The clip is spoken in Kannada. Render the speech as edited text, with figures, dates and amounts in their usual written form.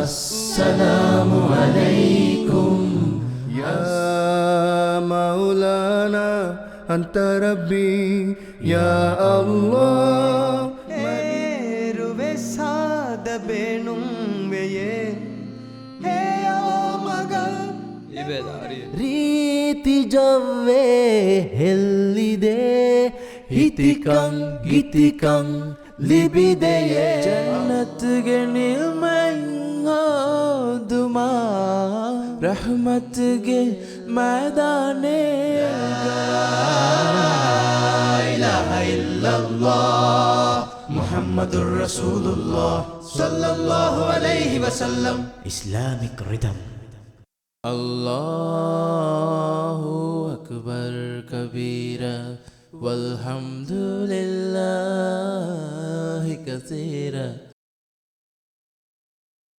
अस्सलामु अलैकुम या मौलाना अंत रब्बी या अल्लाह मेरुवे साद बेनुम वेये हे मगल ರೀತಿ ಜವ್ವೆ ಎಲ್ಲಿದೆ ಹಿತಿಕಂ ಗಿತಿಕಂ ಲಿಬಿದೆಯೇ ಜನ್ನತ್ಗೆ ನಿಲ್ಮಂಗೋದುಮಾ ರಹಮತ್ಗೆ ಮೈದಾನೆ ಇಲಾಹ ಇಲ್ಲಲ್ಲಾಹ್ ಮುಹಮ್ಮದುರ್ ರಸೂಲುಲ್ಲಾಹ್ ಸಲ್ಲಲ್ಲಾಹು ಅಲೈಹಿ ವಸಲ್ಲಂ ಇಸ್ಲಾಮಿಕ್ ರಿದಮ್ ಅಲ್ಲಾಹು ಅಕ್ಬರ್ ಕಬೀರ ವಲ್ಹಮ್ದುಲಿಲ್ಲಾಹಿ ಕಸೀರ